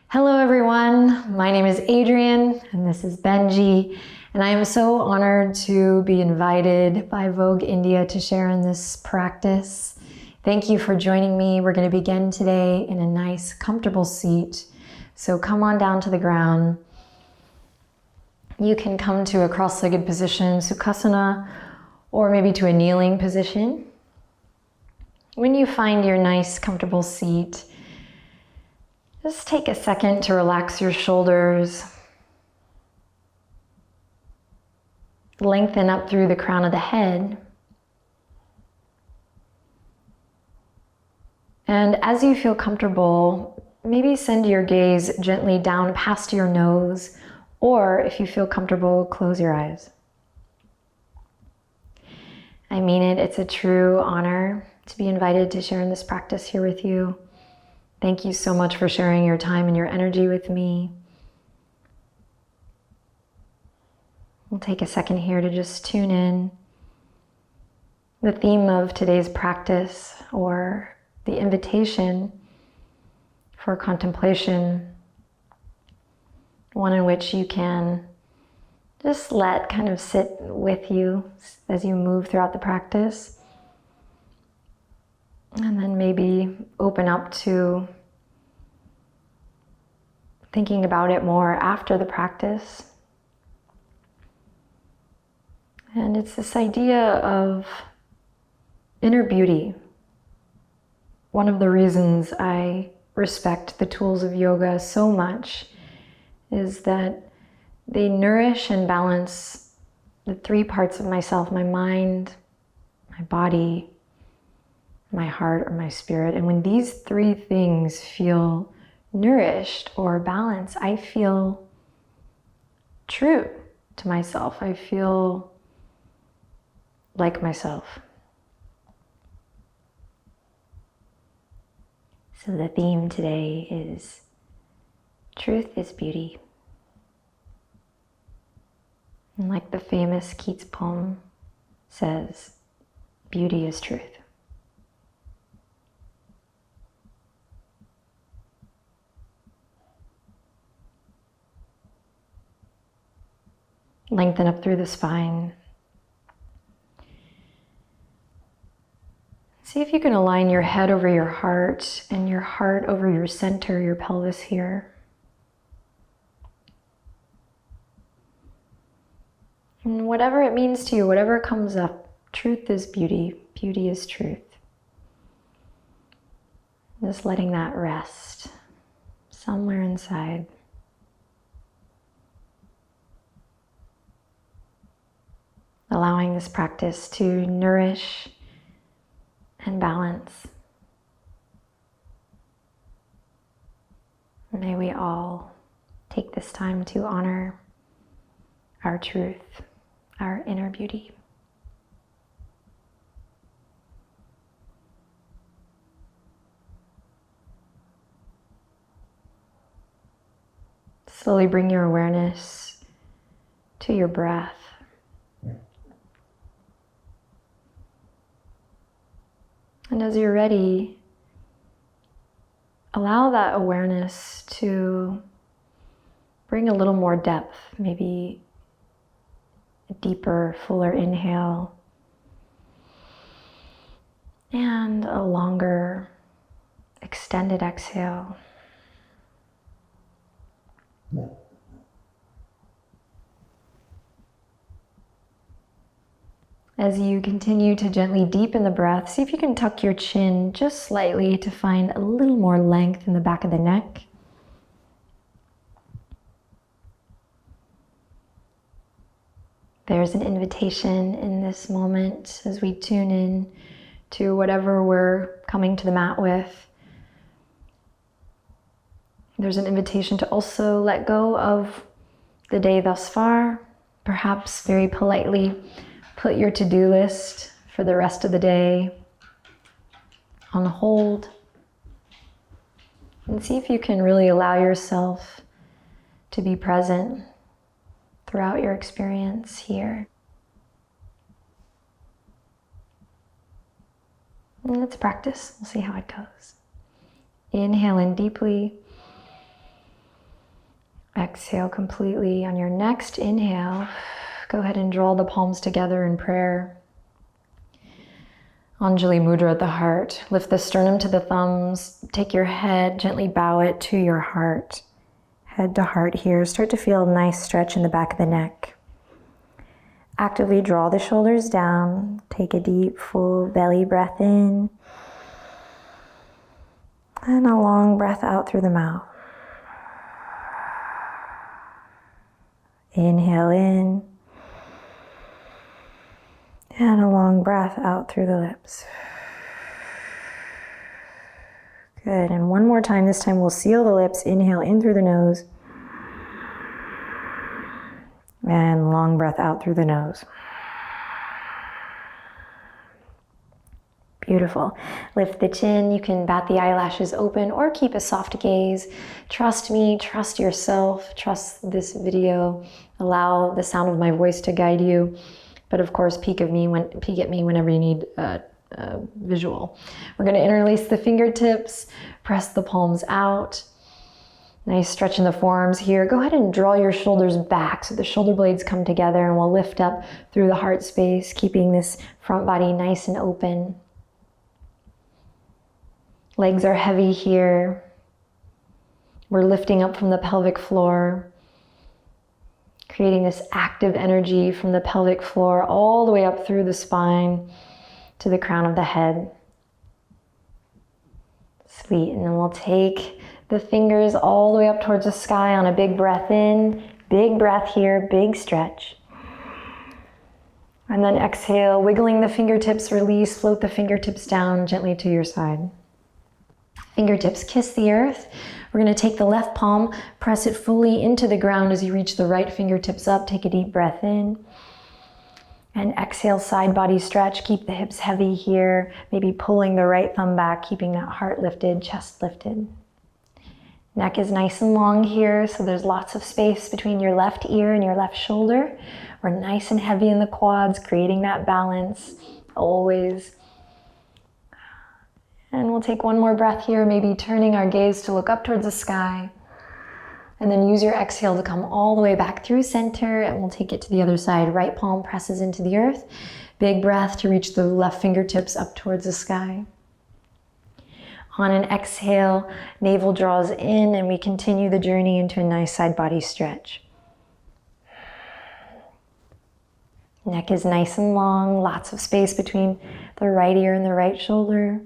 Hello everyone, my name is Adriene and this is Benji, and I am so honored to be invited by Vogue India to share in this practice. Thank you for joining me. We're going to begin today in a nice comfortable seat. So come on down to the ground. You can come to a cross-legged position, Bakasana, or maybe to a kneeling position. When you find your nice comfortable seat, just take a second to relax your shoulders. Lengthen up through the crown of the head. And as you feel comfortable, maybe send your gaze gently down past your nose, or if you feel comfortable, close your eyes. I mean it, it's a true honor to be invited to share in this practice here with you. Thank you so much for sharing your time and your energy with me. We'll take a second here to just tune in. The theme of today's practice, or the invitation for contemplation, one in which you can just let kind of sit with you as you move throughout the practice. And then maybe open up to thinking about it more after the practice. And it's this idea of inner beauty. One of the reasons I respect the tools of yoga so much is that they nourish and balance the three parts of myself: my mind, my body, my heart, or my spirit. And when these three things feel nourished or balanced, I feel true to myself. I feel like myself. So the theme today is truth is beauty. And like the famous Keats poem says, beauty is truth. Lengthen up through the spine. See if you can align your head over your heart and your heart over your center, your pelvis here. And whatever it means to you, whatever comes up, truth is beauty, beauty is truth. Just letting that rest somewhere inside. Allowing this practice to nourish and balance. May we all take this time to honor our truth, our inner beauty. Slowly bring your awareness to your breath. And as you're ready, allow that awareness to bring a little more depth, maybe a deeper, fuller inhale and a longer, extended exhale. As you continue to gently deepen the breath, see if you can tuck your chin just slightly to find a little more length in the back of the neck. There's an invitation in this moment as we tune in to whatever we're coming to the mat with. There's an invitation to also let go of the day thus far, perhaps very politely put your to-do list for the rest of the day on hold, and see if you can really allow yourself to be present throughout your experience here. And let's practice. We'll see how it goes. Inhale in deeply. Exhale completely. On your next inhale, go ahead and draw the palms together in prayer. Anjali Mudra at the heart. Lift the sternum to the thumbs. Take your head, gently bow it to your heart. Head to heart here. Start to feel a nice stretch in the back of the neck. Actively draw the shoulders down. Take a deep, full belly breath in. And a long breath out through the mouth. Inhale in. And a long breath out through the lips. Good, and one more time. This time we'll seal the lips. Inhale in through the nose. And long breath out through the nose. Beautiful. Lift the chin. You can bat the eyelashes open or keep a soft gaze. Trust me, trust yourself, trust this video. Allow the sound of my voice to guide you. But of course, peek at me whenever you need a visual. We're going to interlace the fingertips, press the palms out. Nice stretch in the forearms here. Go ahead and draw your shoulders back so the shoulder blades come together, and we'll lift up through the heart space, keeping this front body nice and open. Legs are heavy here. We're lifting up from the pelvic floor, creating this active energy from the pelvic floor all the way up through the spine to the crown of the head. Sweet, and then we'll take the fingers all the way up towards the sky on a big breath in. Big breath here, big stretch. And then exhale, wiggling the fingertips, release, float the fingertips down gently to your side. Fingertips kiss the earth. We're going to take the left palm, press it fully into the ground as you reach the right fingertips up. Take a deep breath in. And exhale, side body stretch. Keep the hips heavy here. Maybe pulling the right thumb back, keeping that heart lifted, chest lifted. Neck is nice and long here, so there's lots of space between your left ear and your left shoulder. We're nice and heavy in the quads, creating that balance, always. And we'll take one more breath here, maybe turning our gaze to look up towards the sky. And then use your exhale to come all the way back through center, and we'll take it to the other side. Right palm presses into the earth. Big breath to reach the left fingertips up towards the sky. On an exhale, navel draws in, and we continue the journey into a nice side body stretch. Neck is nice and long, lots of space between the right ear and the right shoulder.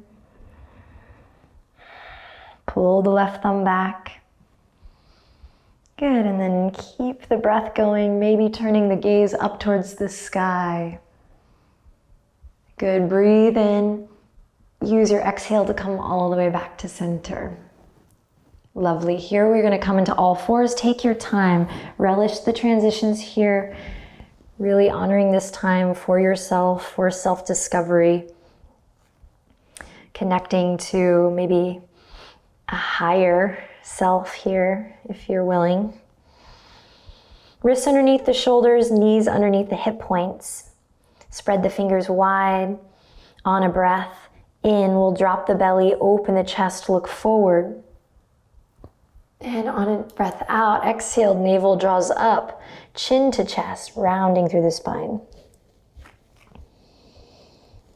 Pull the left thumb back. Good, and then keep the breath going, maybe turning the gaze up towards the sky. Good, breathe in. Use your exhale to come all the way back to center. Lovely. Here we're going to come into all fours. Take your time. Relish the transitions here. Really honoring this time for yourself, for self-discovery. Connecting to maybe a higher self here, if you're willing. Wrists underneath the shoulders, knees underneath the hip points. Spread the fingers wide. On a breath in, we'll drop the belly, open the chest, look forward. And on a breath out, exhale, navel draws up, chin to chest, rounding through the spine.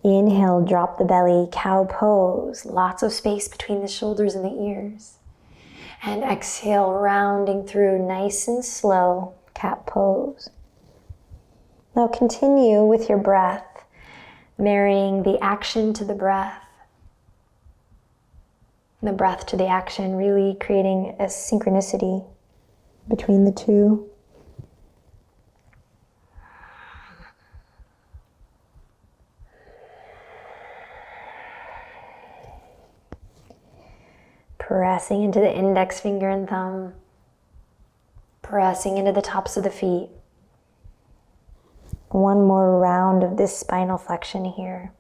Inhale, drop the belly, cow pose, lots of space between the shoulders and the ears. And exhale, rounding through nice and slow, cat pose. Now continue with your breath, marrying the action to the breath. The breath to the action, really creating a synchronicity between the two. Pressing into the index finger and thumb. Pressing into the tops of the feet. One more round of this spinal flexion here.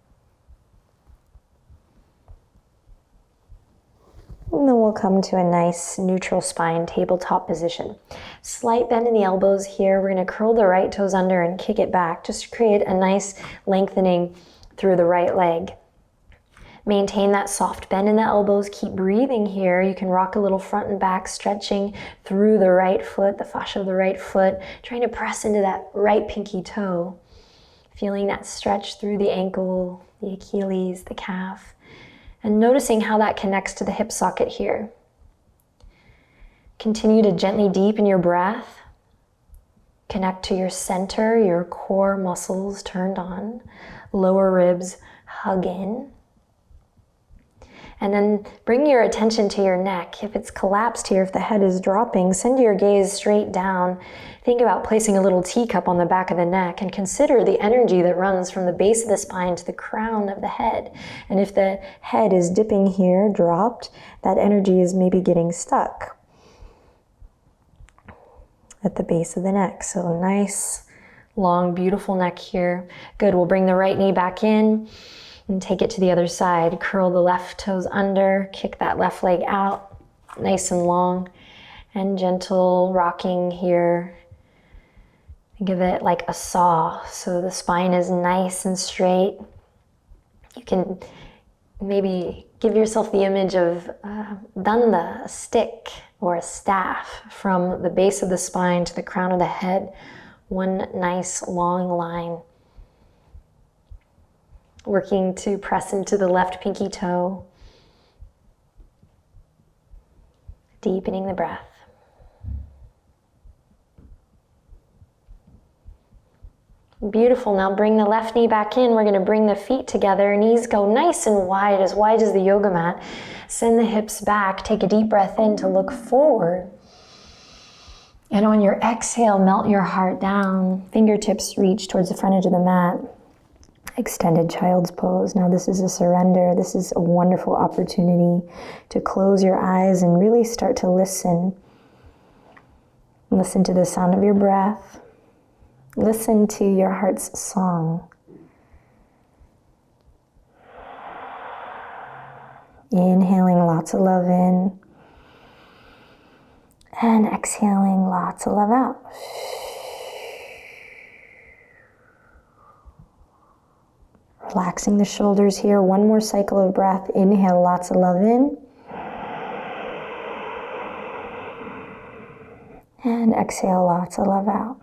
And then we'll come to a nice neutral spine tabletop position. Slight bend in the elbows here. We're going to curl the right toes under and kick it back just to create a nice lengthening through the right leg. Maintain that soft bend in the elbows. Keep breathing here. You can rock a little front and back, stretching through the right foot, the fascia of the right foot, trying to press into that right pinky toe. Feeling that stretch through the ankle, the Achilles, the calf, and noticing how that connects to the hip socket here. Continue to gently deepen your breath. Connect to your center, your core muscles turned on. Lower ribs hug in. And then bring your attention to your neck. If it's collapsed here, if the head is dropping, send your gaze straight down. Think about placing a little teacup on the back of the neck and consider the energy that runs from the base of the spine to the crown of the head. And if the head is dipping here, dropped, that energy is maybe getting stuck at the base of the neck. So nice, long, beautiful neck here. Good, we'll bring the right knee back in. And take it to the other side. Curl the left toes under, kick that left leg out, nice and long, and gentle rocking here. Think of it like a saw, so the spine is nice and straight. You can maybe give yourself the image of danda, a stick or a staff, from the base of the spine to the crown of the head. One nice long line. Working to press into the left pinky toe. Deepening the breath. Beautiful. Now bring the left knee back in. We're going to bring the feet together. Knees go nice and wide as the yoga mat. Send the hips back. Take a deep breath in to look forward. And on your exhale, melt your heart down. Fingertips reach towards the front edge of the mat. Extended child's pose. Now this is a surrender. This is a wonderful opportunity to close your eyes and really start to listen. Listen to the sound of your breath. Listen to your heart's song. Inhaling lots of love in. And exhaling lots of love out. Relaxing the shoulders here. One more cycle of breath. Inhale lots of love in. And exhale lots of love out.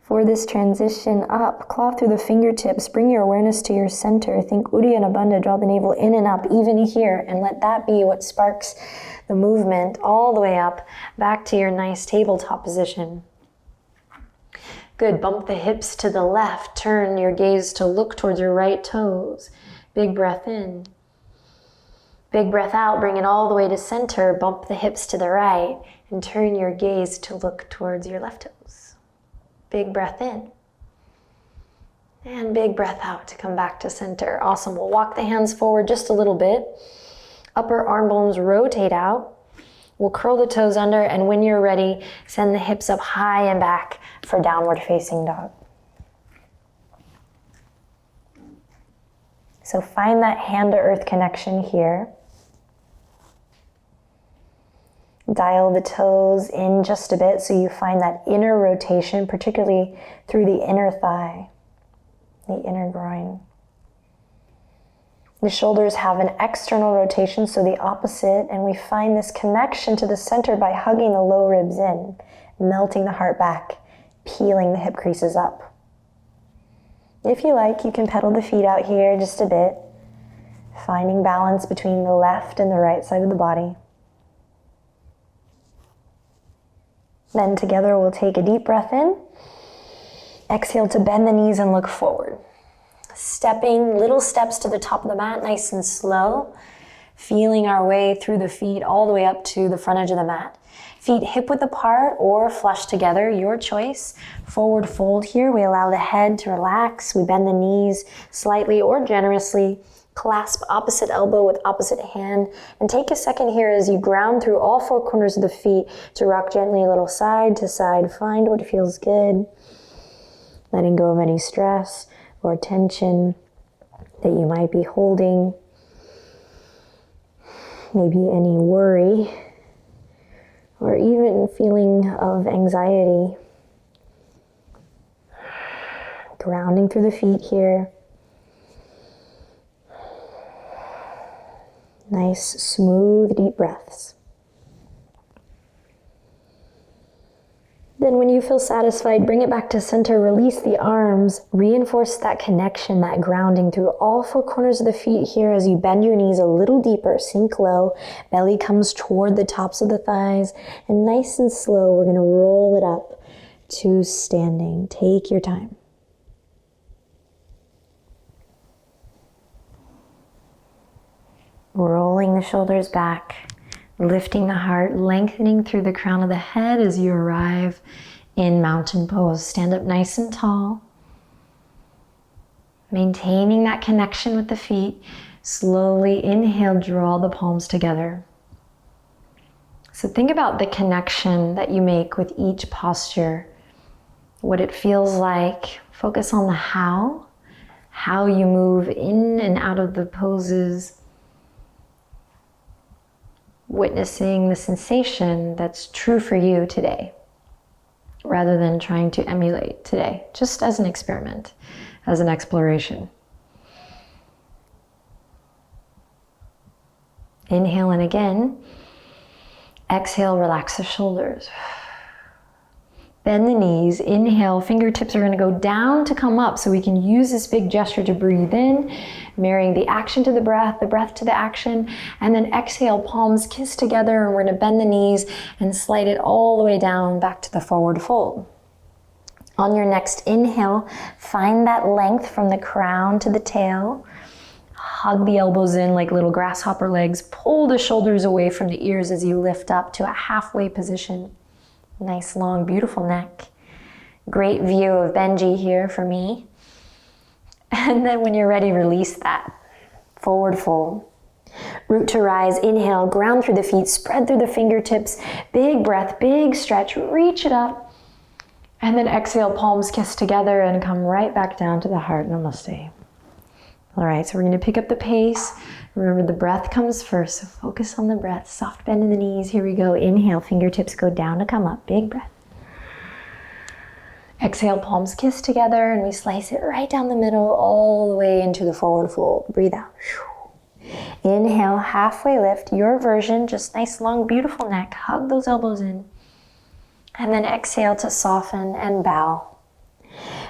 For this transition up, claw through the fingertips. Bring your awareness to your center. Think Uddiyana Bandha. Draw the navel in and up, even here. And let that be what sparks the movement all the way up, back to your nice tabletop position. Good, bump the hips to the left. Turn your gaze to look towards your right toes. Big breath in. Big breath out, bring it all the way to center. Bump the hips to the right and turn your gaze to look towards your left toes. Big breath in. And big breath out to come back to center. Awesome, we'll walk the hands forward just a little bit. Upper arm bones rotate out. We'll curl the toes under, and when you're ready, send the hips up high and back for downward facing dog. So find that hand to earth connection here. Dial the toes in just a bit so you find that inner rotation, particularly through the inner thigh, the inner groin. The shoulders have an external rotation, so the opposite, and we find this connection to the center by hugging the low ribs in, melting the heart back, peeling the hip creases up. If you like, you can pedal the feet out here just a bit, finding balance between the left and the right side of the body. Then together we'll take a deep breath in, exhale to bend the knees and look forward. Stepping little steps to the top of the mat, nice and slow. Feeling our way through the feet all the way up to the front edge of the mat. Feet hip width apart or flush together, your choice. Forward fold here, we allow the head to relax. We bend the knees slightly or generously. Clasp opposite elbow with opposite hand. And take a second here as you ground through all four corners of the feet to rock gently a little side to side. Find what feels good. Letting go of any stress or tension that you might be holding. Maybe any worry or even feeling of anxiety. Grounding through the feet here. Nice, smooth, deep breaths. Then when you feel satisfied, bring it back to center, release the arms, reinforce that connection, that grounding through all four corners of the feet here as you bend your knees a little deeper, sink low, belly comes toward the tops of the thighs, and nice and slow, we're gonna roll it up to standing. Take your time. Rolling the shoulders back, lifting the heart, lengthening through the crown of the head as you arrive in mountain pose. Stand up nice and tall. Maintaining that connection with the feet. Slowly inhale, draw the palms together. So think about the connection that you make with each posture, what it feels like. Focus on the how you move in and out of the poses. Witnessing the sensation that's true for you today, rather than trying to emulate today, just as an experiment, as an exploration. Inhale in again. Exhale, relax the shoulders. Bend the knees, inhale, fingertips are gonna go down to come up so we can use this big gesture to breathe in, marrying the action to the breath to the action, and then exhale, palms kiss together, and we're gonna bend the knees and slide it all the way down back to the forward fold. On your next inhale, find that length from the crown to the tail. Hug the elbows in like little grasshopper legs. Pull the shoulders away from the ears as you lift up to a halfway position. Nice, long, beautiful neck. Great view of Benji here for me. And then when you're ready, release that. Forward fold. Root to rise, inhale, ground through the feet, spread through the fingertips. Big breath, big stretch, reach it up. And then exhale, palms kiss together and come right back down to the heart. Namaste. All right, so we're gonna pick up the pace. Remember, the breath comes first, so focus on the breath. Soft bend in the knees, here we go. Inhale, fingertips go down to come up, big breath. Exhale, palms kiss together, and we slice it right down the middle, all the way into the forward fold. Breathe out. Inhale, halfway lift, your version, just nice, long, beautiful neck. Hug those elbows in. And then exhale to soften and bow.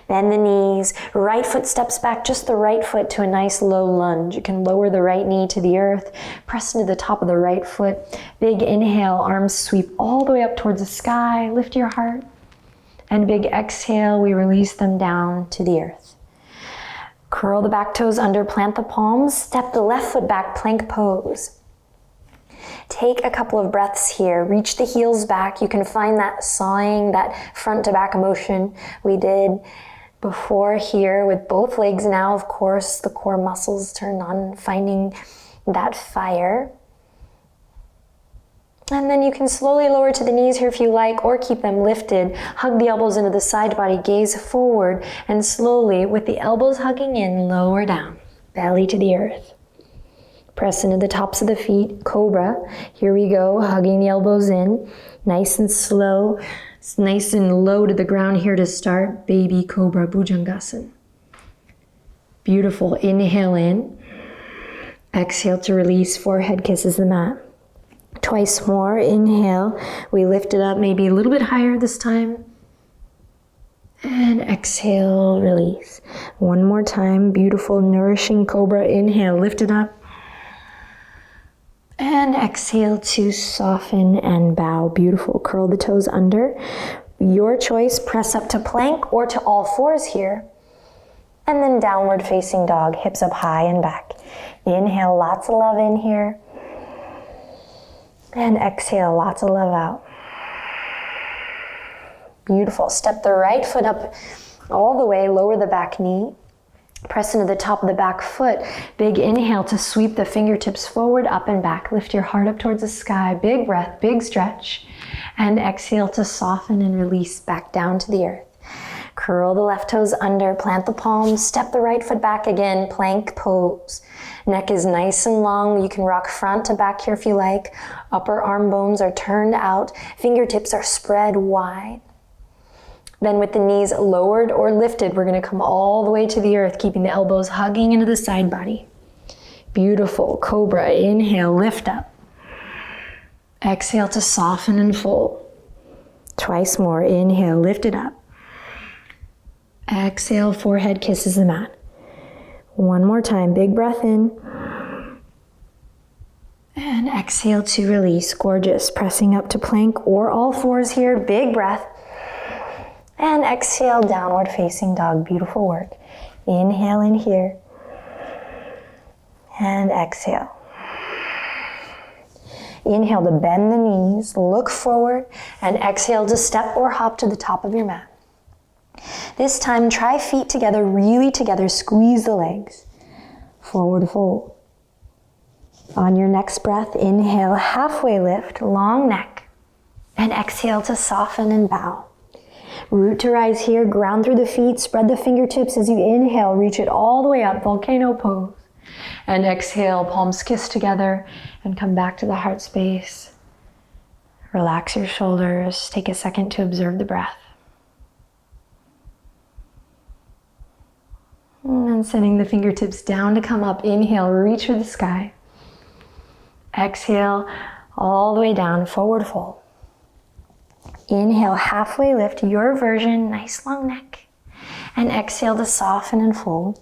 Bend the knees, right foot steps back, just the right foot to a nice low lunge. You can lower the right knee to the earth, press into the top of the right foot. Big inhale, arms sweep all the way up towards the sky, lift your heart. And big exhale, we release them down to the earth. Curl the back toes under, plant the palms, step the left foot back, plank pose. Take a couple of breaths here. Reach the heels back. You can find that sawing, that front to back motion we did before here with both legs. Now, of course, the core muscles turn on, finding that fire. And then you can slowly lower to the knees here if you like, or keep them lifted. Hug the elbows into the side body, gaze forward, and slowly, with the elbows hugging in, lower down, belly to the earth. Press into the tops of the feet, cobra. Here we go, hugging the elbows in, nice and slow, nice and low to the ground here to start. Baby cobra, Bhujangasana. Beautiful, inhale in. Exhale to release, forehead kisses the mat. Twice more, inhale. We lift it up, maybe a little bit higher this time. And exhale, release. One more time, beautiful, nourishing cobra. Inhale, lift it up. And exhale to soften and bow. Beautiful. Curl the toes under. Your choice, press up to plank or to all fours here. And then downward facing dog, hips up high and back. Inhale, lots of love in here. And exhale, lots of love out. Beautiful. Step the right foot up all the way, lower the back knee. Press into the top of the back foot. Big inhale to sweep the fingertips forward, up and back. Lift your heart up towards the sky. Big breath, big stretch. And exhale to soften and release back down to the earth. Curl the left toes under, plant the palms, step the right foot back again, plank pose. Neck is nice and long. You can rock front to back here if you like. Upper arm bones are turned out. Fingertips are spread wide. Then with the knees lowered or lifted, we're gonna come all the way to the earth, keeping the elbows hugging into the side body. Beautiful. Cobra. Inhale, lift up. Exhale to soften and fold. Twice more. Inhale, lift it up. Exhale, forehead kisses the mat. One more time. Big breath in. And exhale to release. Gorgeous. Pressing up to plank or all fours here. Big breath. And exhale, downward facing dog. Beautiful work. Inhale in here. And exhale. Inhale to bend the knees, look forward, and exhale to step or hop to the top of your mat. This time, try feet together, really together, squeeze the legs. Forward fold. On your next breath, inhale, halfway lift, long neck, and exhale to soften and bow. Root to rise here, ground through the feet, spread the fingertips as you inhale, reach it all the way up, volcano pose. And exhale, palms kiss together and come back to the heart space. Relax your shoulders, take a second to observe the breath. And then sending the fingertips down to come up, inhale, reach for the sky. Exhale, all the way down, forward fold. Inhale, halfway lift, your version, nice long neck. And exhale to soften and fold.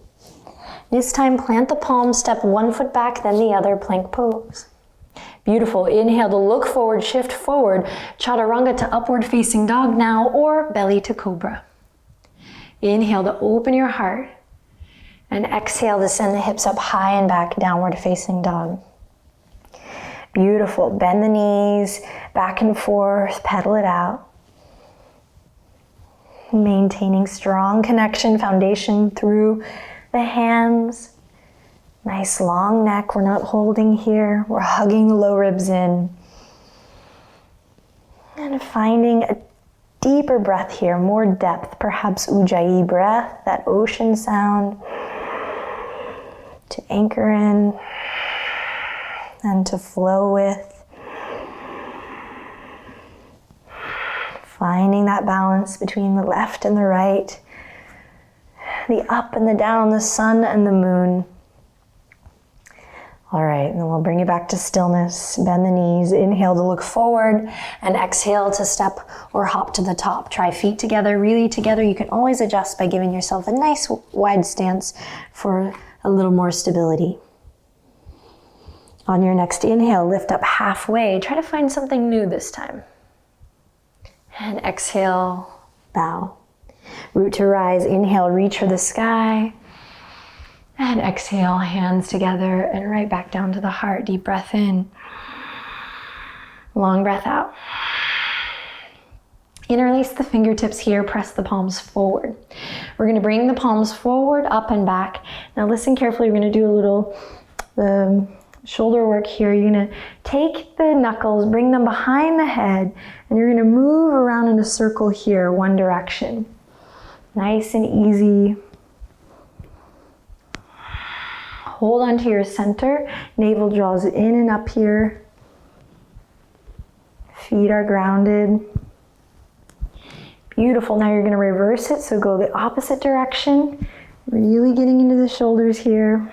This time, plant the palms, step one foot back, then the other, plank pose. Beautiful. Inhale to look forward, shift forward, chaturanga to upward facing dog now, or belly to cobra. Inhale to open your heart, and exhale to send the hips up high and back, downward facing dog. Beautiful. Bend the knees, back and forth, pedal it out. Maintaining strong connection, foundation through the hands. Nice long neck. We're not holding here. We're hugging the low ribs in. And finding a deeper breath here, more depth, perhaps Ujjayi breath, that ocean sound to anchor in and to flow with. Finding that balance between the left and the right, the up and the down, the sun and the moon. All right, and then we'll bring it back to stillness. Bend the knees, inhale to look forward, and exhale to step or hop to the top. Try feet together, really together. You can always adjust by giving yourself a nice wide stance for a little more stability. On your next inhale, lift up halfway. Try to find something new this time. And exhale, bow. Root to rise, inhale, reach for the sky. And exhale, hands together and right back down to the heart. Deep breath in. Long breath out. Interlace the fingertips here, press the palms forward. We're gonna bring the palms forward, up and back. Now listen carefully, we're gonna do a little shoulder work here. You're gonna take the knuckles, bring them behind the head, and you're gonna move around in a circle here, one direction. Nice and easy. Hold on to your center. Navel draws in and up here. Feet are grounded. Beautiful. Now you're gonna reverse it, so go the opposite direction. Really getting into the shoulders here.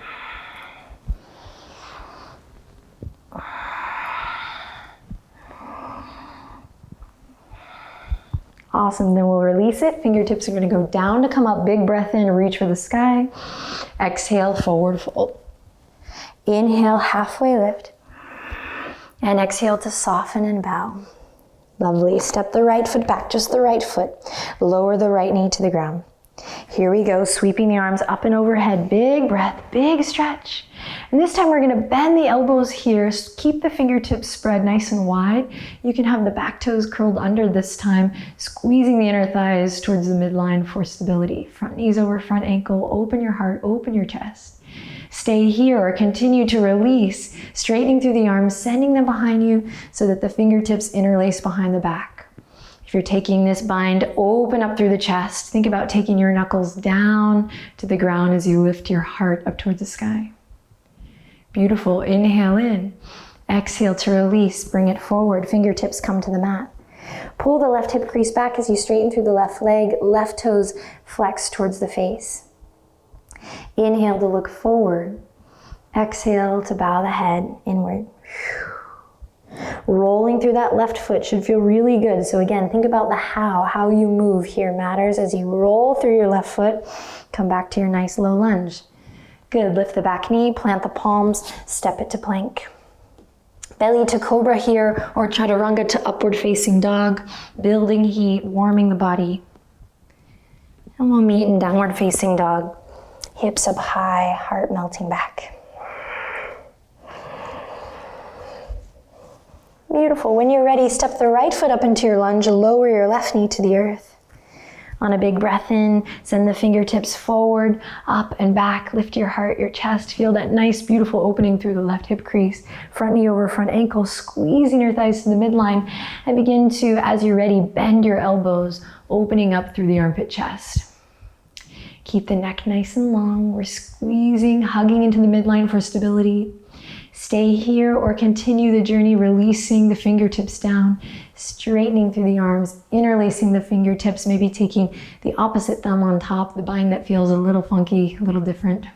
Awesome, then we'll release it. Fingertips are gonna go down to come up. Big breath in, reach for the sky. Exhale, forward fold. Inhale, halfway lift. And exhale to soften and bow. Lovely. Step the right foot back, just the right foot. Lower the right knee to the ground. Here we go, sweeping the arms up and overhead. Big breath, big stretch. And this time we're gonna bend the elbows here. Keep the fingertips spread nice and wide. You can have the back toes curled under this time, squeezing the inner thighs towards the midline for stability. Front knees over front ankle, open your heart, open your chest. Stay here or continue to release, straightening through the arms, sending them behind you so that the fingertips interlace behind the back. If you're taking this bind, open up through the chest. Think about taking your knuckles down to the ground as you lift your heart up towards the sky. Beautiful. Inhale in. Exhale to release. Bring it forward. Fingertips come to the mat. Pull the left hip crease back as you straighten through the left leg. Left toes flex towards the face. Inhale to look forward. Exhale to bow the head inward. Rolling through that left foot should feel really good. So again, think about the how you move here matters as you roll through your left foot. Come back to your nice low lunge. Good, lift the back knee, plant the palms, step it to plank. Belly to cobra here, or chaturanga to upward facing dog. Building heat, warming the body. And we'll meet in downward facing dog. Hips up high, heart melting back. Beautiful. When you're ready, step the right foot up into your lunge, lower your left knee to the earth. On a big breath in, send the fingertips forward, up and back. Lift your heart, your chest. Feel that nice, beautiful opening through the left hip crease. Front knee over front ankle, squeezing your thighs to the midline. And begin to, as you're ready, bend your elbows, opening up through the armpit chest. Keep the neck nice and long. We're squeezing, hugging into the midline for stability. Stay here or continue the journey, releasing the fingertips down, straightening through the arms, interlacing the fingertips, maybe taking the opposite thumb on top, the bind that feels a little funky, a little different.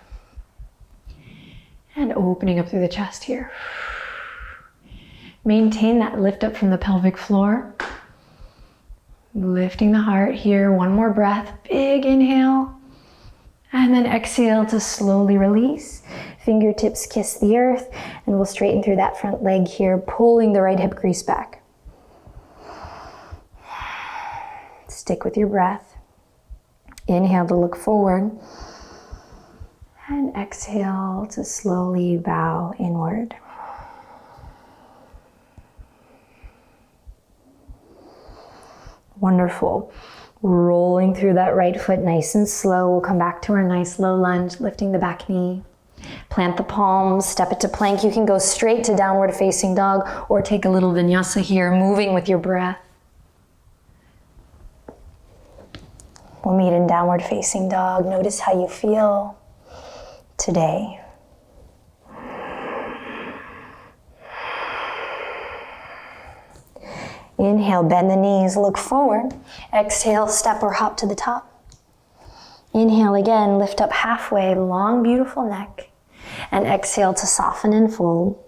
And opening up through the chest here. Maintain that lift up from the pelvic floor. Lifting the heart here, one more breath, big inhale. And then exhale to slowly release. Fingertips kiss the earth, and we'll straighten through that front leg here, pulling the right hip crease back. Stick with your breath. Inhale to look forward. And exhale to slowly bow inward. Wonderful. Rolling through that right foot nice and slow. We'll come back to our nice low lunge, lifting the back knee. Plant the palms, step it to plank. You can go straight to downward facing dog or take a little vinyasa here, moving with your breath. We'll meet in downward facing dog. Notice how you feel today. Inhale, bend the knees, look forward. Exhale, step or hop to the top. Inhale again, lift up halfway, long, beautiful neck. And exhale to soften and fold.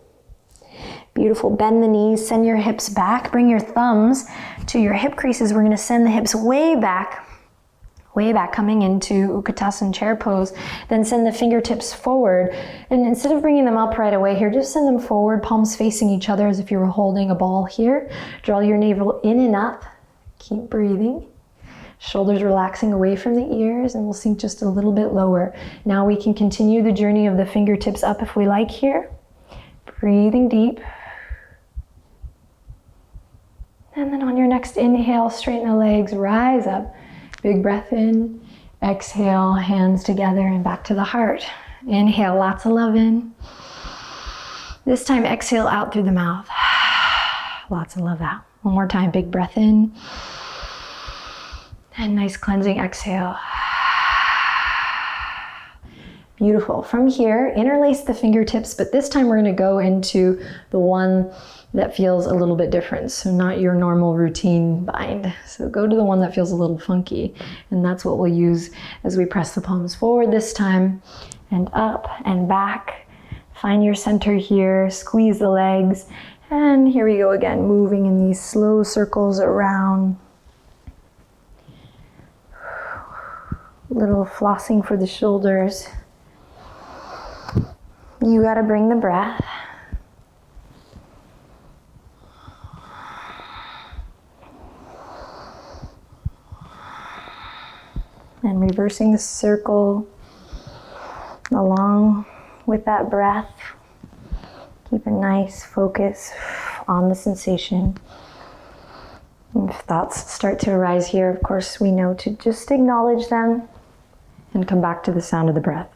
Beautiful, bend the knees, send your hips back, bring your thumbs to your hip creases. We're gonna send the hips way back, coming into Utkatasana chair pose. Then send the fingertips forward. And instead of bringing them up right away here, just send them forward, palms facing each other as if you were holding a ball here. Draw your navel in and up. Keep breathing. Shoulders relaxing away from the ears, and we'll sink just a little bit lower. Now we can continue the journey of the fingertips up if we like here. Breathing deep. And then on your next inhale, straighten the legs, rise up. Big breath in, exhale, hands together and back to the heart. Inhale, lots of love in. This time exhale out through the mouth. Lots of love out. One more time, big breath in. And nice cleansing exhale. Beautiful. From here, interlace the fingertips, but this time we're gonna go into the one that feels a little bit different. So not your normal routine bind. So go to the one that feels a little funky. And that's what we'll use as we press the palms forward this time. And up and back. Find your center here, squeeze the legs. And here we go again, moving in these slow circles around. Little flossing for the shoulders. You gotta bring the breath. And reversing the circle along with that breath. Keep a nice focus on the sensation. If thoughts start to arise here, of course, we know to just acknowledge them and come back to the sound of the breath.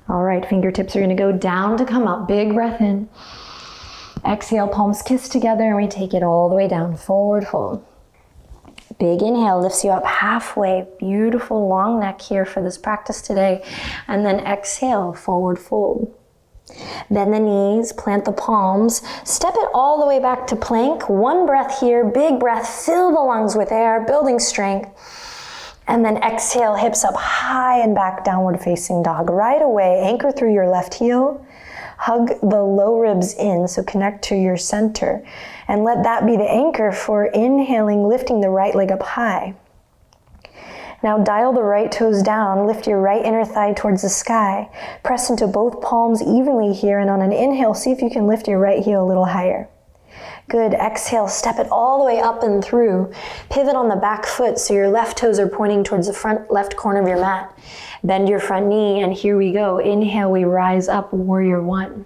All right, fingertips are gonna go down to come up. Big breath in. Exhale, palms kiss together, and we take it all the way down, forward fold. Big inhale lifts you up halfway. Beautiful long neck here for this practice today. And then exhale, forward fold. Bend the knees, plant the palms, step it all the way back to plank. One breath here, big breath, fill the lungs with air, building strength. And then exhale, hips up high and back, downward facing dog. Right away, anchor through your left heel. Hug the low ribs in, so connect to your center. And let that be the anchor for inhaling, lifting the right leg up high. Now dial the right toes down, lift your right inner thigh towards the sky. Press into both palms evenly here, and on an inhale, see if you can lift your right heel a little higher. Good, exhale, step it all the way up and through. Pivot on the back foot so your left toes are pointing towards the front left corner of your mat. Bend your front knee, and here we go. Inhale, we rise up, warrior one.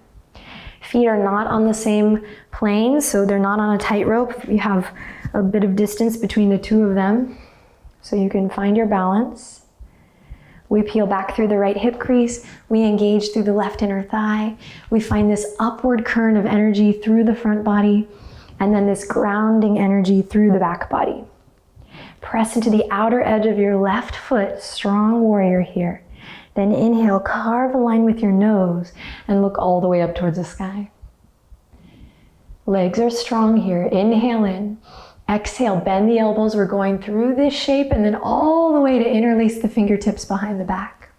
Feet are not on the same plane, so they're not on a tightrope. You have a bit of distance between the two of them, so you can find your balance. We peel back through the right hip crease. We engage through the left inner thigh. We find this upward current of energy through the front body, and then this grounding energy through the back body. Press into the outer edge of your left foot, strong warrior here. Then inhale, carve a line with your nose, and look all the way up towards the sky. Legs are strong here. Inhale in. Exhale, bend the elbows. We're going through this shape and then all the way to interlace the fingertips behind the back.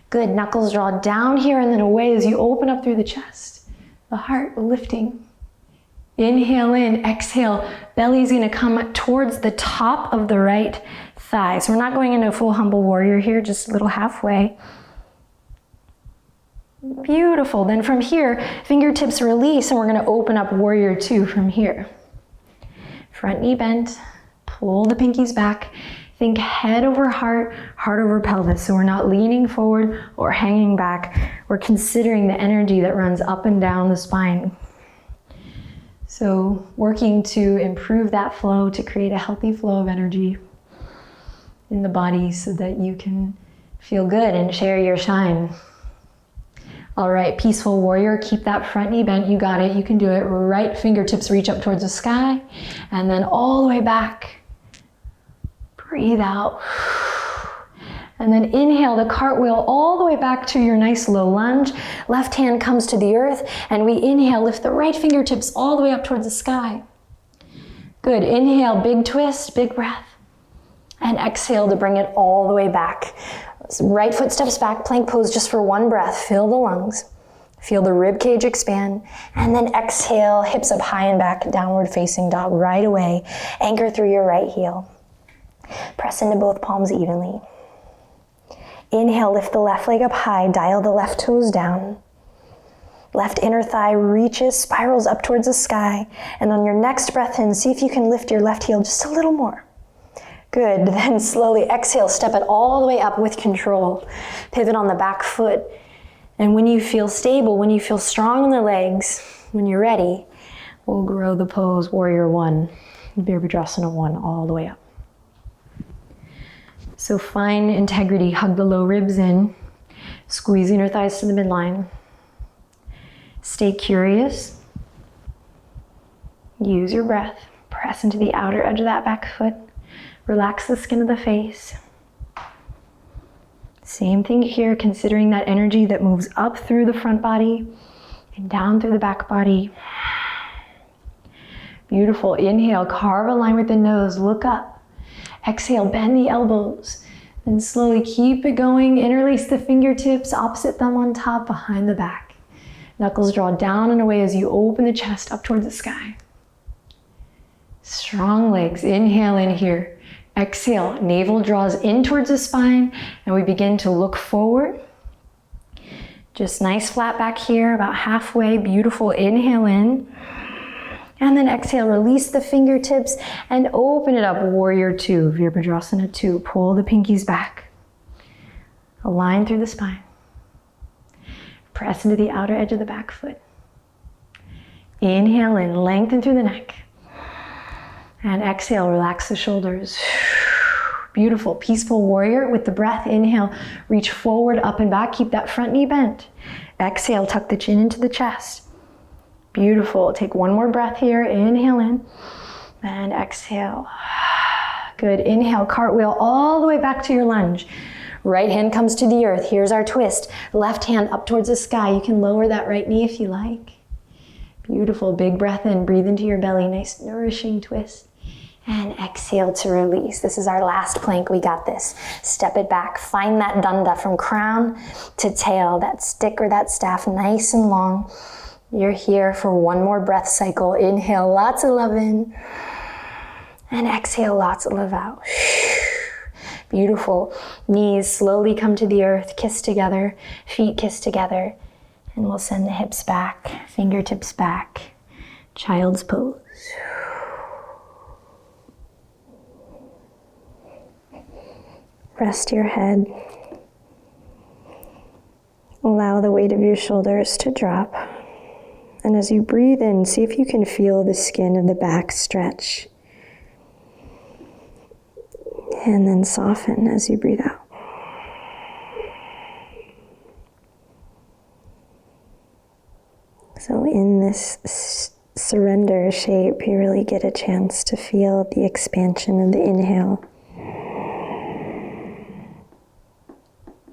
Good, knuckles draw down here and then away as you open up through the chest. The heart lifting. Inhale in, exhale, belly's gonna come towards the top of the right thigh. So we're not going into a full humble warrior here, just a little halfway. Beautiful, then from here, fingertips release and we're gonna open up warrior two from here. Front knee bent, pull the pinkies back. Think head over heart, heart over pelvis. So we're not leaning forward or hanging back. We're considering the energy that runs up and down the spine. So working to improve that flow, to create a healthy flow of energy in the body so that you can feel good and share your shine. All right, peaceful warrior, keep that front knee bent. You got it, you can do it. Right fingertips reach up towards the sky and then all the way back. Breathe out. And then inhale the cartwheel all the way back to your nice low lunge. Left hand comes to the earth and we inhale, lift the right fingertips all the way up towards the sky. Good, inhale, big twist, big breath. And exhale to bring it all the way back. Right foot steps back, plank pose just for one breath. Fill the lungs. Feel the rib cage expand. And then exhale, hips up high and back, downward facing dog right away. Anchor through your right heel. Press into both palms evenly. Inhale, lift the left leg up high, dial the left toes down. Left inner thigh reaches, spirals up towards the sky. And on your next breath in, see if you can lift your left heel just a little more. Good, then slowly exhale, step it all the way up with control. Pivot on the back foot. And when you feel stable, when you feel strong in the legs, when you're ready, we'll grow the pose, warrior one, Virabhadrasana one, all the way up. So find integrity, hug the low ribs in, squeeze inner thighs to the midline. Stay curious. Use your breath. Press into the outer edge of that back foot. Relax the skin of the face. Same thing here, considering that energy that moves up through the front body and down through the back body. Beautiful. Inhale, carve a line with the nose, look up. Exhale, bend the elbows. Then slowly keep it going. Interlace the fingertips, opposite thumb on top, behind the back. Knuckles draw down and away as you open the chest up towards the sky. Strong legs. Inhale in here. Exhale, navel draws in towards the spine and we begin to look forward. Just nice flat back here, about halfway. Beautiful. Inhale in. And then exhale, release the fingertips and open it up. Warrior two, Virabhadrasana two. Pull the pinkies back. Align through the spine. Press into the outer edge of the back foot. Inhale in, lengthen through the neck. And exhale, relax the shoulders. Beautiful, peaceful warrior with the breath. Inhale, reach forward, up and back. Keep that front knee bent. Exhale, tuck the chin into the chest. Beautiful, take one more breath here. Inhale in and exhale. Good, inhale, cartwheel all the way back to your lunge. Right hand comes to the earth. Here's our twist. Left hand up towards the sky. You can lower that right knee if you like. Beautiful. Big breath in. Breathe into your belly. Nice nourishing twist. And exhale to release. This is our last plank. We got this. Step it back. Find that danda from crown to tail. That stick or that staff nice and long. You're here for one more breath cycle. Inhale lots of love in. And exhale lots of love out. Beautiful. Knees slowly come to the earth. Kiss together. Feet kiss together. And we'll send the hips back. Fingertips back. Child's pose. Rest your head. Allow the weight of your shoulders to drop. And as you breathe in, see if you can feel the skin of the back stretch. And then soften as you breathe out. So in this surrender shape, you really get a chance to feel the expansion of the inhale.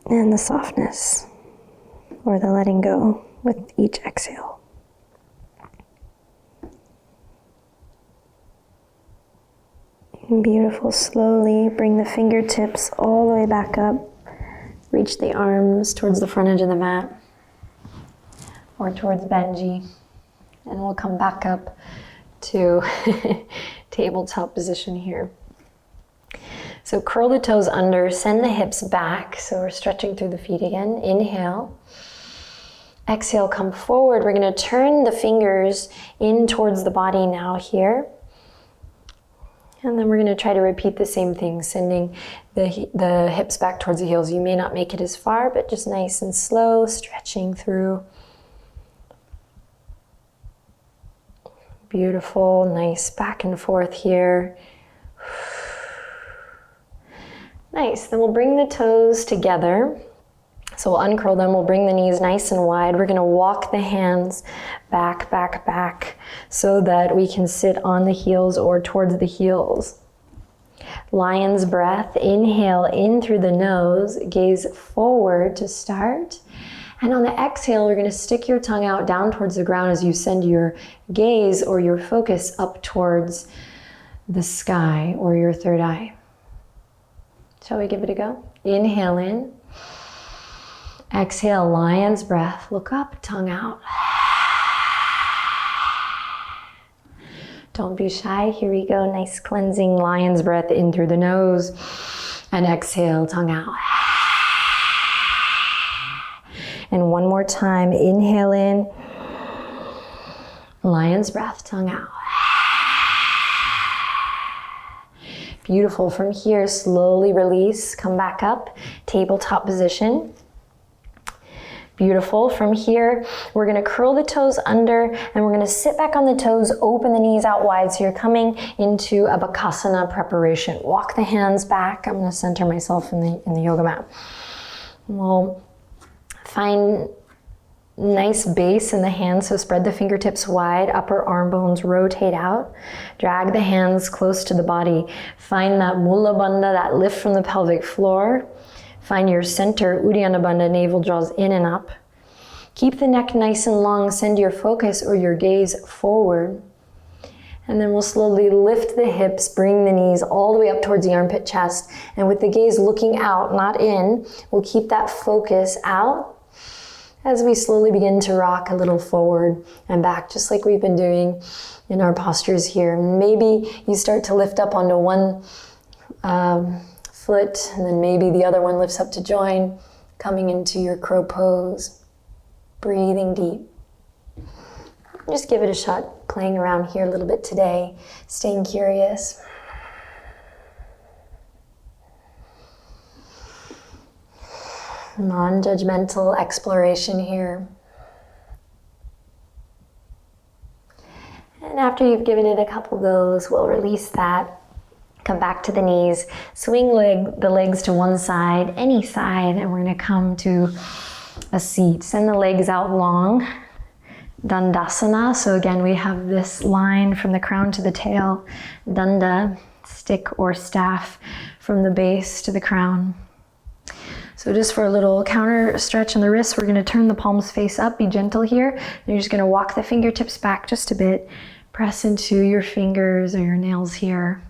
And the softness, or the letting go with each exhale. Beautiful. Slowly bring the fingertips all the way back up. Reach the arms towards the front edge of the mat or towards Benji. And we'll come back up to tabletop position here. So curl the toes under, send the hips back. So we're stretching through the feet again. Inhale. Exhale, come forward. We're gonna turn the fingers in towards the body now here. And then we're gonna try to repeat the same thing, sending the hips back towards the heels. You may not make it as far, but just nice and slow, stretching through. Beautiful, nice back and forth here. Nice, then we'll bring the toes together. So we'll uncurl them, we'll bring the knees nice and wide. We're gonna walk the hands back, back, back so that we can sit on the heels or towards the heels. Lion's breath, inhale in through the nose, gaze forward to start. And on the exhale, we're gonna stick your tongue out down towards the ground as you send your gaze or your focus up towards the sky or your third eye. Shall we give it a go? Inhale in. Exhale, lion's breath. Look up, tongue out. Don't be shy. Here we go. Nice cleansing lion's breath in through the nose. And exhale, tongue out. And one more time. Inhale in. Lion's breath, tongue out. Beautiful. From here, slowly release. Come back up. Tabletop position. Beautiful. From here, we're gonna curl the toes under and we're gonna sit back on the toes, open the knees out wide. So you're coming into a Bakasana preparation. Walk the hands back. I'm gonna center myself in the yoga mat. We'll find nice base in the hands, so spread the fingertips wide, upper arm bones rotate out. Drag the hands close to the body. Find that Mula Bandha, that lift from the pelvic floor. Find your center, Uddiyana Bandha, navel draws in and up. Keep the neck nice and long, send your focus or your gaze forward. And then we'll slowly lift the hips, bring the knees all the way up towards the armpit chest. And with the gaze looking out, not in, we'll keep that focus out as we slowly begin to rock a little forward and back, just like we've been doing in our postures here. Maybe you start to lift up onto one foot, and then maybe the other one lifts up to join, coming into your crow pose. Breathing deep. Just give it a shot, playing around here a little bit today, staying curious. Non-judgmental exploration here. And after you've given it a couple goes, we'll release that. Come back to the knees, swing the legs to one side, any side, and we're gonna come to a seat. Send the legs out long, Dandasana. So again, we have this line from the crown to the tail, Danda, stick or staff from the base to the crown. So just for a little counter stretch in the wrists, we're going to turn the palms face up, be gentle here. And you're just going to walk the fingertips back just a bit. Press into your fingers or your nails here.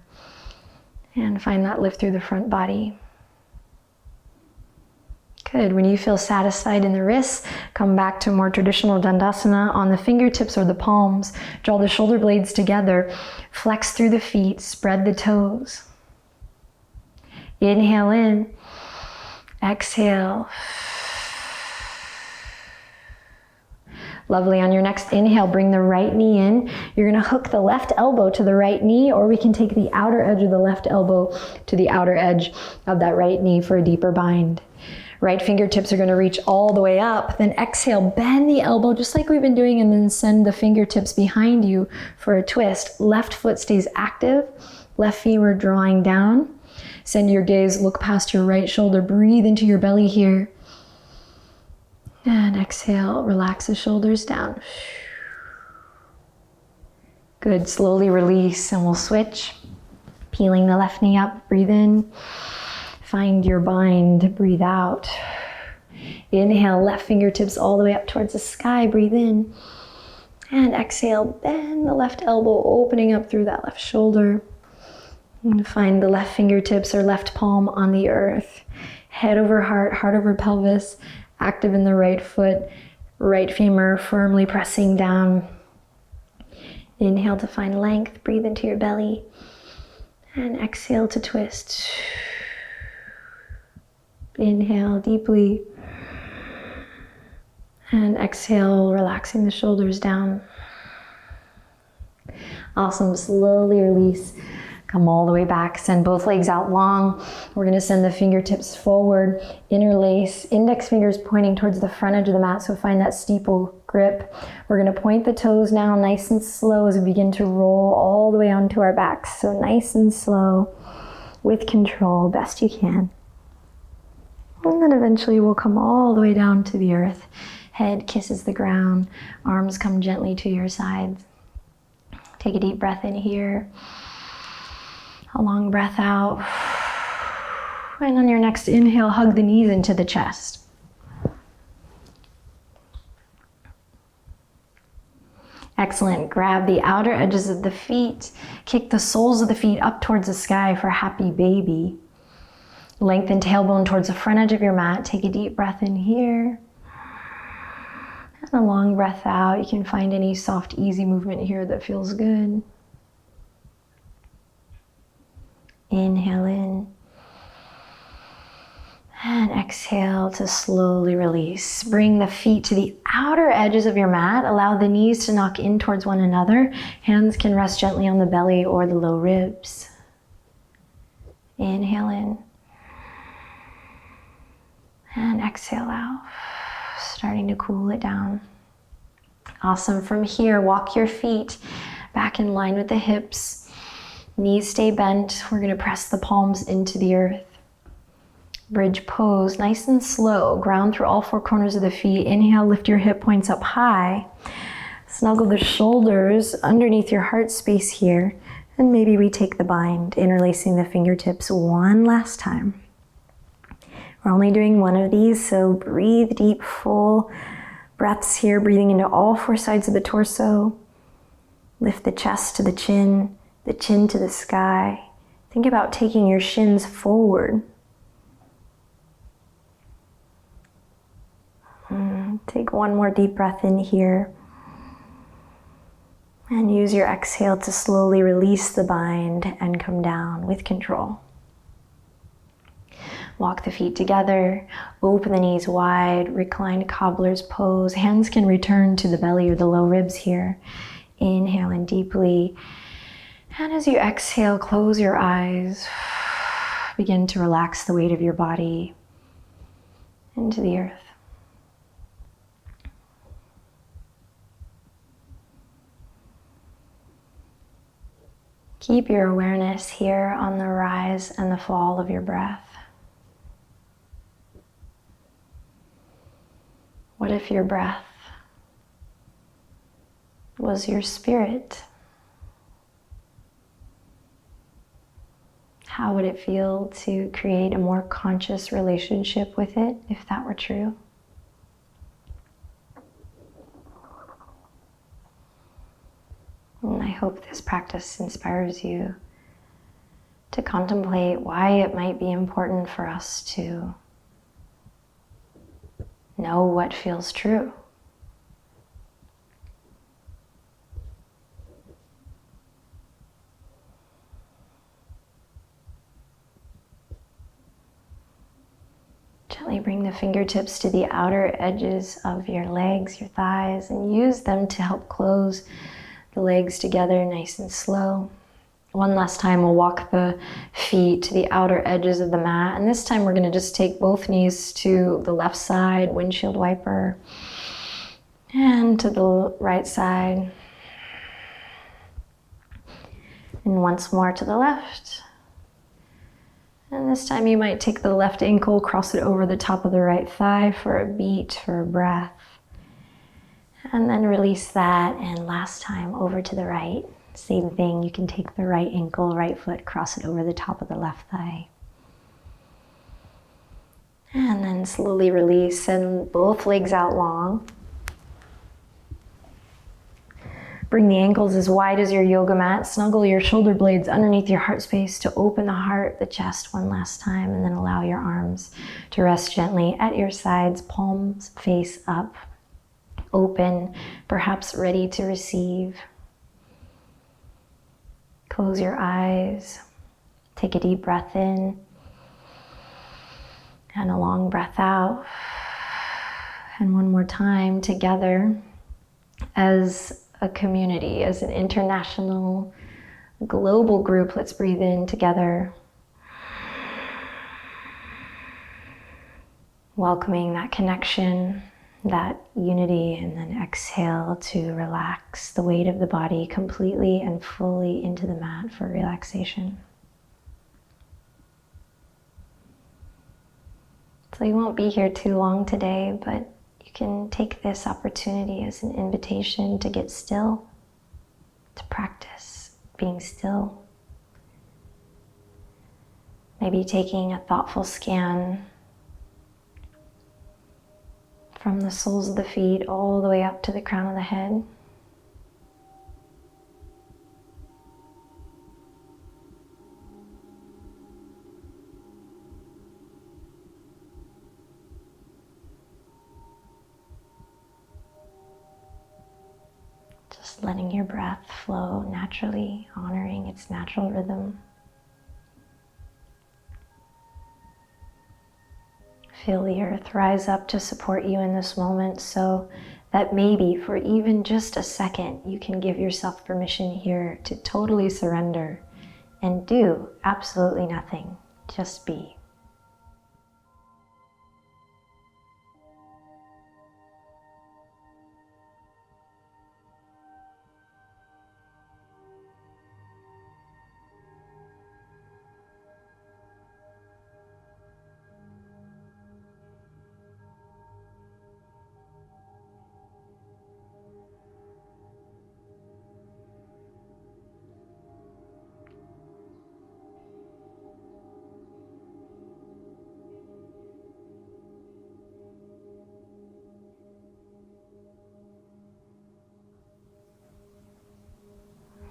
And find that lift through the front body. Good. When you feel satisfied in the wrists, come back to more traditional Dandasana on the fingertips or the palms. Draw the shoulder blades together. Flex through the feet. Spread the toes. Inhale in. Exhale. Lovely. On your next inhale, bring the right knee in. You're going to hook the left elbow to the right knee, or we can take the outer edge of the left elbow to the outer edge of that right knee for a deeper bind. Right fingertips are going to reach all the way up. Then exhale, bend the elbow just like we've been doing, and then send the fingertips behind you for a twist. Left foot stays active. Left femur drawing down. Send your gaze, look past your right shoulder. Breathe into your belly here. And exhale, relax the shoulders down. Good, slowly release and we'll switch. Peeling the left knee up, breathe in. Find your bind, breathe out. Inhale, left fingertips all the way up towards the sky, breathe in. And exhale, bend the left elbow, opening up through that left shoulder. And find the left fingertips or left palm on the earth. Head over heart, heart over pelvis, active in the right foot, right femur firmly pressing down. Inhale to find length, breathe into your belly. And exhale to twist. Inhale deeply. And exhale, relaxing the shoulders down. Awesome, slowly release. Come all the way back, send both legs out long. We're gonna send the fingertips forward, interlace, index fingers pointing towards the front edge of the mat, so find that steeple grip. We're gonna point the toes now nice and slow as we begin to roll all the way onto our backs. So nice and slow, with control, best you can. And then eventually we'll come all the way down to the earth. Head kisses the ground, arms come gently to your sides. Take a deep breath in here. A long breath out. And on your next inhale, hug the knees into the chest. Excellent. Grab the outer edges of the feet. Kick the soles of the feet up towards the sky for happy baby. Lengthen tailbone towards the front edge of your mat. Take a deep breath in here. And a long breath out. You can find any soft, easy movement here that feels good. Inhale in. And exhale to slowly release. Bring the feet to the outer edges of your mat. Allow the knees to knock in towards one another. Hands can rest gently on the belly or the low ribs. Inhale in. And exhale out. Starting to cool it down. Awesome. From here, walk your feet back in line with the hips. Knees stay bent. We're going to press the palms into the earth. Bridge pose, nice and slow. Ground through all four corners of the feet. Inhale, lift your hip points up high. Snuggle the shoulders underneath your heart space here. And maybe we take the bind, interlacing the fingertips one last time. We're only doing one of these, so breathe deep, full breaths here, breathing into all four sides of the torso. Lift the chest to the chin to the sky. Think about taking your shins forward. Take one more deep breath in here. And use your exhale to slowly release the bind and come down with control. Walk the feet together, open the knees wide, reclined cobbler's pose. Hands can return to the belly or the low ribs here. Inhale in deeply. And as you exhale, close your eyes. Begin to relax the weight of your body into the earth. Keep your awareness here on the rise and the fall of your breath. What if your breath was your spirit? How would it feel to create a more conscious relationship with it, if that were true? And I hope this practice inspires you to contemplate why it might be important for us to know what feels true. Gently bring the fingertips to the outer edges of your legs, your thighs, and use them to help close the legs together nice and slow. One last time, we'll walk the feet to the outer edges of the mat. And this time we're gonna just take both knees to the left side, windshield wiper, and to the right side. And once more to the left. And this time you might take the left ankle, cross it over the top of the right thigh for a beat, for a breath. And then release that, and last time over to the right. Same thing, you can take the right ankle, right foot, cross it over the top of the left thigh. And then slowly release, send both legs out long. Bring the ankles as wide as your yoga mat. Snuggle your shoulder blades underneath your heart space to open the heart, the chest one last time, and then allow your arms to rest gently at your sides, palms face up, open, perhaps ready to receive. Close your eyes. Take a deep breath in and a long breath out. And one more time together as a community, as an international, global group. Let's breathe in together. Welcoming that connection, that unity, and then exhale to relax the weight of the body completely and fully into the mat for relaxation. So you won't be here too long today, but you can take this opportunity as an invitation to get still, to practice being still. Maybe taking a thoughtful scan from the soles of the feet all the way up to the crown of the head. Just letting your breath flow naturally, honoring its natural rhythm. Feel the earth rise up to support you in this moment, so that maybe for even just a second you can give yourself permission here to totally surrender and do absolutely nothing, just be.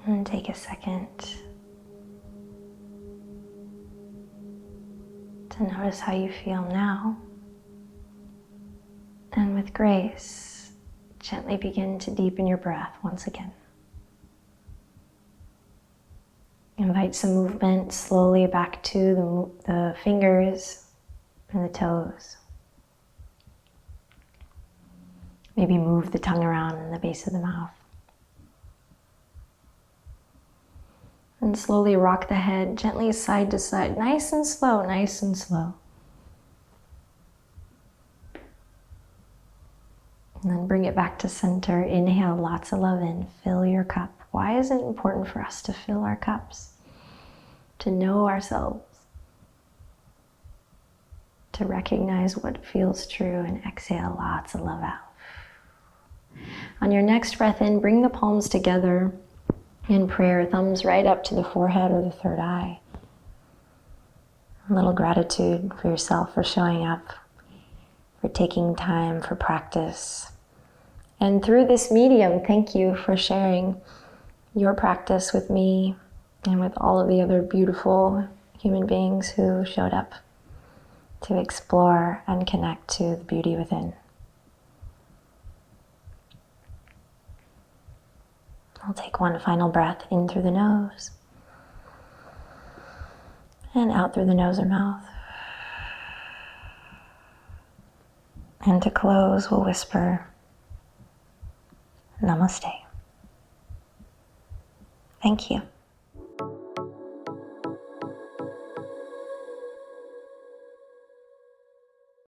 And take a second to notice how you feel now. And with grace, gently begin to deepen your breath once again. Invite some movement slowly back to the fingers and the toes. Maybe move the tongue around in the base of the mouth. And slowly rock the head gently side to side, nice and slow, nice and slow. And then bring it back to center. Inhale lots of love in, fill your cup. Why is it important for us to fill our cups? To know ourselves. To recognize what feels true, and exhale lots of love out. On your next breath in, bring the palms together in prayer, thumbs right up to the forehead or the third eye. A little gratitude for yourself for showing up, for taking time for practice. And through this medium, thank you for sharing your practice with me and with all of the other beautiful human beings who showed up to explore and connect to the beauty within. I'll take one final breath in through the nose and out through the nose or mouth. And to close, we'll whisper, Namaste. Thank you.